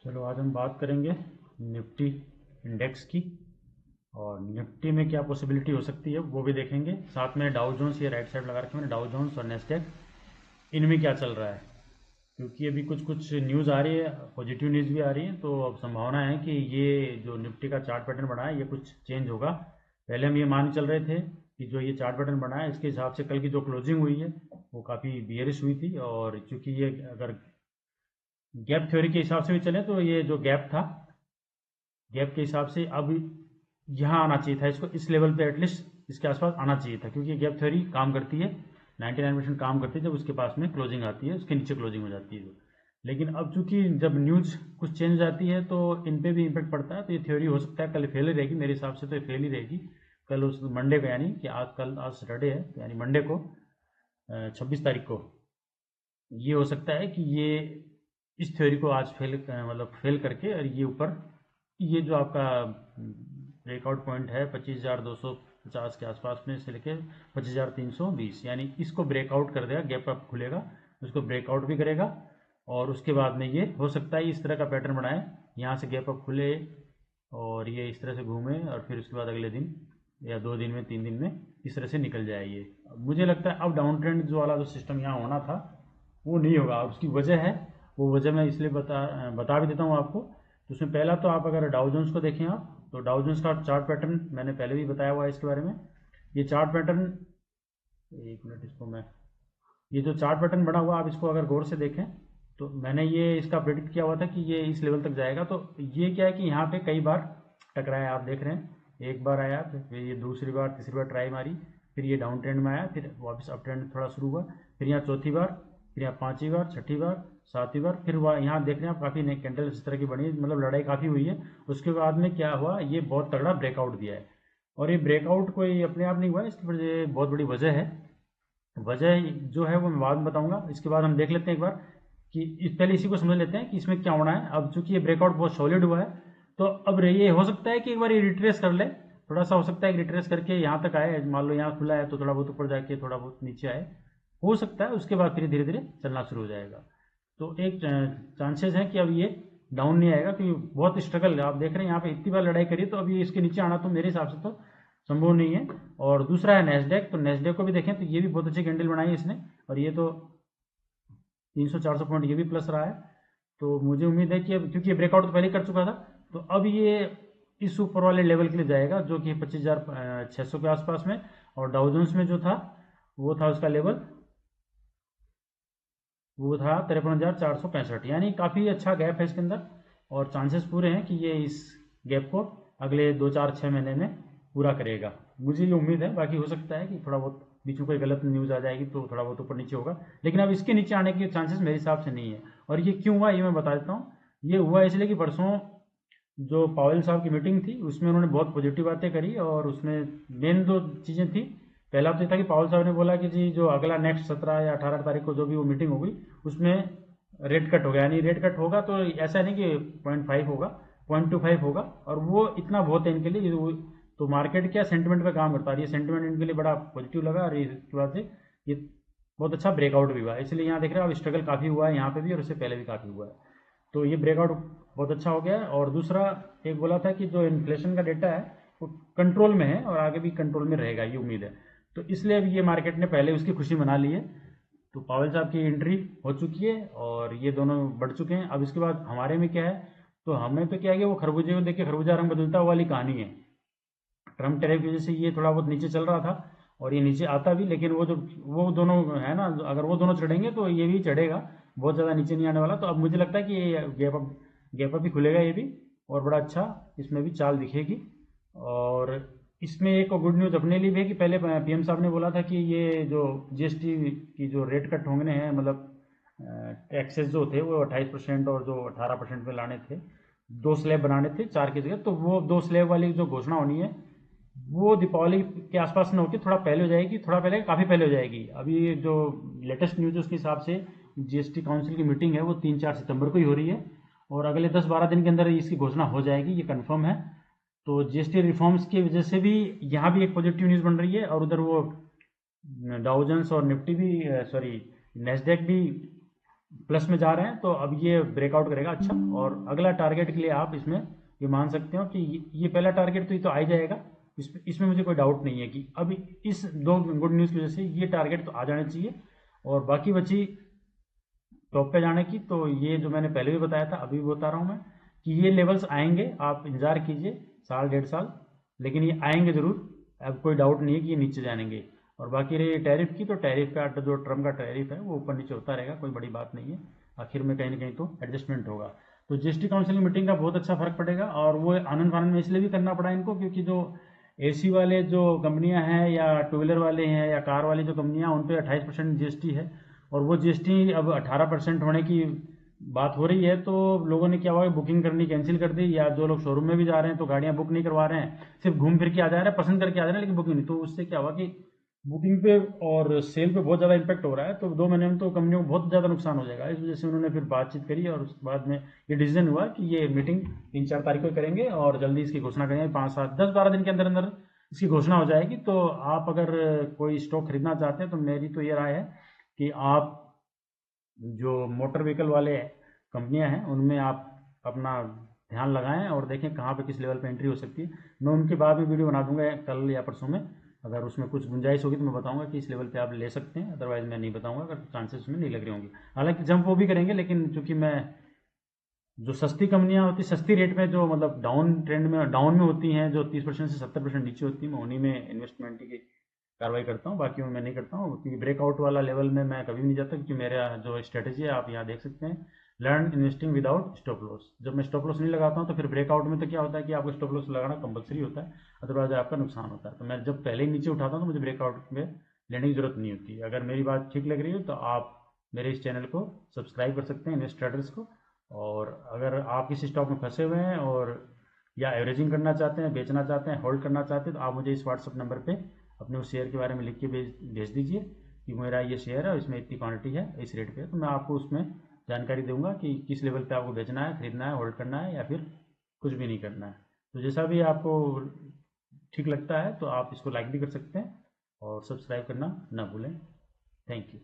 चलो आज हम बात करेंगे निफ्टी इंडेक्स की। और निफ्टी में क्या पॉसिबिलिटी हो सकती है वो भी देखेंगे। साथ में डाउ जोन्स, ये राइट साइड लगा रखे मैंने, डाउ जोन्स और नेस्डेक, इनमें क्या चल रहा है। क्योंकि अभी कुछ कुछ न्यूज़ आ रही है, पॉजिटिव न्यूज़ भी आ रही है, तो अब संभावना है कि ये जो निफ्टी का चार्ट पैटर्न बना है ये कुछ चेंज होगा। पहले हम ये मान चल रहे थे कि जो ये चार्ट पैटर्न बना है इसके हिसाब से कल की जो क्लोजिंग हुई है वो काफ़ी बियरिश हुई थी। और चूंकि ये अगर गैप थ्योरी के हिसाब से भी चले तो ये जो गैप था, गैप के हिसाब से अब यहाँ आना चाहिए था, इसको इस लेवल पे एटलीस्ट इसके आसपास आना चाहिए था। क्योंकि गैप थ्योरी काम करती है, 99% काम करती है जब उसके पास में क्लोजिंग आती है, उसके नीचे क्लोजिंग हो जाती है। लेकिन अब चूंकि जब न्यूज़ कुछ चेंज आती है तो इन पे भी इम्पेक्ट पड़ता है, तो ये थ्योरी हो सकता है कल फेल ही रहेगी। मेरे हिसाब से तो ये फेल ही रहेगी कल, उस मंडे को, यानी कि आज सैटरडे है, यानी मंडे को 26 तारीख को ये हो सकता है कि ये इस थ्योरी को आज फेल करके, और ये ऊपर, ये जो आपका ब्रेकआउट पॉइंट है 25,250 के आसपास में से लेके 25,320, यानी इसको ब्रेकआउट कर देगा। गैप अप खुलेगा, उसको ब्रेकआउट भी करेगा, और उसके बाद में ये हो सकता है इस तरह का पैटर्न बनाए, यहाँ से गैप अप खुले और ये इस तरह से घूमे, और फिर उसके बाद अगले दिन या 2 दिन में 3 दिन में इस तरह से निकल जाए ये। मुझे लगता है अब डाउन ट्रेंड जो वाला जो सिस्टम यहाँ होना था वो नहीं होगा। उसकी वजह है, वो वजह मैं इसलिए बता भी देता हूँ आपको। तो उसमें पहला तो आप अगर डाउ जोन्स को देखें आप, तो डाउ जोन्स का चार्ट पैटर्न मैंने पहले भी बताया हुआ है इसके बारे में। ये चार्ट पैटर्न, एक मिनट, इसको मैं, ये जो चार्ट पैटर्न बना हुआ आप इसको अगर गौर से देखें तो मैंने ये इसका प्रेडिक्ट किया हुआ था कि ये इस लेवल तक जाएगा। तो ये क्या है कि यहाँ पे कई बार टकराया, आप देख रहे हैं, एक बार आया, फिर ये दूसरी बार, तीसरी बार ट्राई मारी, फिर ये डाउन ट्रेंड में आया, फिर वापस अप ट्रेंड थोड़ा शुरू हुआ, फिर यहाँ चौथी बार, फिर यहाँ पांचवी बार, छठी बार, सातवीं बार, फिर वह यहाँ देख रहे हैं आप काफ़ी नई कैंडल इस तरह की बनी, मतलब लड़ाई काफ़ी हुई है। उसके बाद में क्या हुआ, ये बहुत तगड़ा ब्रेकआउट दिया है। और ये ब्रेकआउट कोई अपने आप नहीं हुआ है, इसकी वजह बहुत बड़ी वजह है। वजह जो है वो मैं बाद में बताऊंगा। इसके बाद हम देख लेते हैं एक बार कि पहले इसी को समझ लेते हैं कि इसमें क्या होना है। अब चूंकि ये ब्रेकआउट बहुत सॉलिड हुआ है, तो अब ये हो सकता है कि एक बार ये रिट्रेस कर ले, थोड़ा सा हो सकता है कि रिट्रेस करके यहाँ तक आए, मान लो यहाँ खुला है तो थोड़ा बहुत ऊपर जाके थोड़ा बहुत नीचे आए, हो सकता है। उसके बाद फिर धीरे धीरे चलना शुरू हो जाएगा। तो एक चांसेस है कि अब ये डाउन नहीं आएगा, क्योंकि बहुत स्ट्रगल है। आप देख रहे हैं यहाँ पे इतनी बार लड़ाई करी, तो अभी इसके नीचे आना तो मेरे हिसाब से तो संभव नहीं है। और दूसरा है नेस्डेक, तो नेस्डेक को भी देखें तो ये भी बहुत अच्छी कैंडल बनाई है इसने, और ये तो 300-400 पॉइंट ये भी प्लस रहा है। तो मुझे उम्मीद है कि अब, क्योंकि ये ब्रेकआउट तो पहले कर चुका था, तो अब ये इस ऊपर वाले लेवल के लिए जाएगा जो कि 25,600 के आसपास में। और डाउ जोन्स में जो था वो था उसका लेवल, वो था 53,465, यानी काफ़ी अच्छा गैप है इसके अंदर। और चांसेस पूरे हैं कि ये इस गैप को अगले 2-4-6 महीने में पूरा करेगा, मुझे ये उम्मीद है। बाकी हो सकता है कि थोड़ा बहुत बीच में कोई गलत न्यूज़ आ जाएगी तो थोड़ा बहुत ऊपर नीचे होगा, लेकिन अब इसके नीचे आने के चांसेस मेरे हिसाब से नहीं है। और ये क्यों हुआ ये मैं बता देता हूँ। ये हुआ इसलिए कि परसों जो पावेल साहब की मीटिंग थी उसमें उन्होंने बहुत पॉजिटिव बातें करी, और उसमें मेन दो चीज़ें थी। पहला तो ये था कि पावेल साहब ने बोला कि जी जो अगला नेक्स्ट 17 या 18 तारीख को जो भी वो मीटिंग होगी उसमें रेट कट होगा, यानी रेट कट होगा तो ऐसा नहीं कि 0.5 होगा, 0.25 होगा। और वो इतना बहुत है इनके लिए। तो मार्केट क्या सेंटिमेंट पे काम करता है, ये सेंटिमेंट इनके लिए बड़ा पॉजिटिव लगा, और इसके बाद से ये बहुत अच्छा ब्रेकआउट भी हुआ, इसलिए यहाँ देख रहे हो अब स्ट्रगल काफ़ी हुआ है यहाँ पे भी, और उससे पहले भी काफ़ी हुआ है। तो ये ब्रेकआउट बहुत अच्छा हो गया है। और दूसरा एक बोला था कि जो इन्फ्लेशन का डेटा है वो कंट्रोल में है, और आगे भी कंट्रोल में रहेगा, ये उम्मीद है। तो इसलिए अब ये मार्केट ने पहले उसकी खुशी मना ली है। तो पावेल साहब की एंट्री हो चुकी है और ये दोनों बढ़ चुके हैं। अब इसके बाद हमारे में क्या है, तो हमें तो क्या है कि वो खरबूजे को देख के खरबूजा रंग बदलता हुआ वाली कहानी है। ट्रम्प टैरिफ की वजह से ये थोड़ा बहुत नीचे चल रहा था, और ये नीचे आता भी, लेकिन वो दोनों है ना, अगर वो दोनों चढ़ेंगे तो ये भी चढ़ेगा, बहुत ज़्यादा नीचे नहीं आने वाला। तो अब मुझे लगता है कि ये गैप अप भी खुलेगा ये भी, और बड़ा अच्छा इसमें भी चाल दिखेगी। और इसमें एक गुड न्यूज़ अपने लिए भी है कि पहले पीएम साहब ने बोला था कि ये जो जीएसटी की जो रेट कट होंगे हैं, मतलब टैक्सेस जो थे वो 28% और जो 18% पे लाने थे, 2 स्लैब बनाने थे 4 की जगह, तो वो 2 स्लैब वाली जो घोषणा होनी है वो दीपावली के आसपास में होकर थोड़ा पहले हो जाएगी, थोड़ा पहले, काफ़ी पहले हो जाएगी। अभी जो लेटेस्ट न्यूज़ उसके हिसाब से जीएसटी काउंसिल की मीटिंग है वो 3-4 सितंबर को ही हो रही है, और अगले 10-12 दिन के अंदर इसकी घोषणा हो जाएगी, ये कंफर्म है। तो जीएसटी रिफॉर्म्स की वजह से भी यहाँ भी एक पॉजिटिव न्यूज़ बन रही है, और उधर वो डाउ जोन्स और निफ्टी भी, सॉरी, नेस्डेक भी प्लस में जा रहे हैं, तो अब ये ब्रेकआउट करेगा अच्छा। और अगला टारगेट के लिए आप इसमें ये मान सकते हो कि ये पहला टारगेट तो ये तो आ ही जाएगा, इसमें मुझे कोई डाउट नहीं है कि अब इस दो गुड न्यूज़ की वजह से ये टारगेट तो आ जाने चाहिए। और बाकी बची टॉप पे जाने की, तो ये जो मैंने पहले भी बताया था अभी भी बता रहा हूँ मैं कि ये लेवल्स आएंगे, आप इंतजार कीजिए साल 1.5 साल, लेकिन ये आएंगे ज़रूर। अब कोई डाउट नहीं है कि ये नीचे जाएंगे। और बाकी रही टैरिफ की, तो टैरिफ का जो ट्रम्प का टैरिफ है वो ऊपर नीचे होता रहेगा, कोई बड़ी बात नहीं है, आखिर में कहीं ना कहीं तो एडजस्टमेंट होगा। तो जीएसटी काउंसिल मीटिंग का बहुत अच्छा फर्क पड़ेगा। और वो आनंद फानंद में इसलिए भी करना पड़ा इनको क्योंकि जो एसी वाले जो कंपनियां हैं या टू व्हीलर वाले हैं या कार वाली जो कंपनियां, उन पर 28% जीएसटी है। और वो जीएसटी अब 18% होने की बात हो रही है, तो लोगों ने क्या हुआ, बुकिंग करनी कैंसिल कर दी, या जो लोग शोरूम में भी जा रहे हैं तो गाड़ियां बुक नहीं करवा रहे हैं, सिर्फ घूम फिर के आ जा रहे हैं, पसंद करके आ जा रहे हैं लेकिन बुकिंग नहीं। तो उससे क्या हुआ कि बुकिंग पे और सेल पे बहुत ज़्यादा इम्पैक्ट हो रहा है। तो 2 महीने में तो कंपनियों को बहुत ज़्यादा नुकसान हो जाएगा। इस वजह से उन्होंने फिर बातचीत करी और उसके बाद में ये डिसीजन हुआ कि ये मीटिंग 3-4 तारीख को करेंगे और जल्दी इसकी घोषणा करेंगे। 5-7-10-12 दिन के अंदर अंदर इसकी घोषणा हो जाएगी। तो आप अगर कोई स्टॉक खरीदना चाहते हैं तो मेरी तो ये राय है कि आप जो मोटर व्हीकल वाले कंपनियां हैं उनमें आप अपना ध्यान लगाएं और देखें कहाँ पे किस लेवल पे एंट्री हो सकती है। मैं उनके बाद में वीडियो बना दूंगा कल या परसों में, अगर उसमें कुछ गुंजाइश होगी तो मैं बताऊंगा कि इस लेवल पे आप ले सकते हैं, अदरवाइज मैं नहीं बताऊंगा अगर चांसेस उसमें नहीं लग रहे होंगे। हालांकि जंप वो भी करेंगे, लेकिन चूंकि मैं जो सस्ती कंपनियां होती सस्ती रेट में जो मतलब डाउन ट्रेंड में डाउन में होती हैं, जो 30% से 70% नीचे होती है, मैं उन्हीं में इन्वेस्टमेंट की कार्रवाई करता हूँ, बाकी में मैं नहीं करता हूँ। क्योंकि ब्रेकआउट वाला लेवल में मैं कभी भी नहीं जाता, क्योंकि मेरा जो स्ट्रेटेजी है आप यहाँ देख सकते हैं, learn investing without stop loss. जब मैं स्टॉप लॉस नहीं लगाता हूँ तो फिर ब्रेकआउट में तो क्या होता है कि आपको स्टॉप लॉस लगाना कंपलसरी होता है, अदरवाइज आपका नुकसान होता है। तो मैं जब पहले ही नीचे उठाता हूँ तो मुझे ब्रेकआउट में लेने की जरूरत नहीं होती। अगर मेरी बात ठीक लग रही हो तो आप मेरे इस चैनल को सब्सक्राइब कर सकते हैं, इन्वेस्ट ट्रेडर्स को। और अगर आप किसी स्टॉक में फंसे हुए हैं और या एवरेजिंग करना चाहते हैं, बेचना चाहते हैं, होल्ड करना चाहते हैं, तो आप मुझे इस व्हाट्सअप नंबर पे अपने उस शेयर के बारे में लिख के भेज दीजिए कि मेरा ये शेयर है और इसमें इतनी क्वांटिटी है, इस रेट पे। तो मैं आपको उसमें जानकारी दूंगा कि किस लेवल पे आपको बेचना है, खरीदना है, होल्ड करना है, या फिर कुछ भी नहीं करना है। तो जैसा भी आपको ठीक लगता है तो आप इसको लाइक भी कर सकते हैं और सब्सक्राइब करना ना भूलें। Thank you.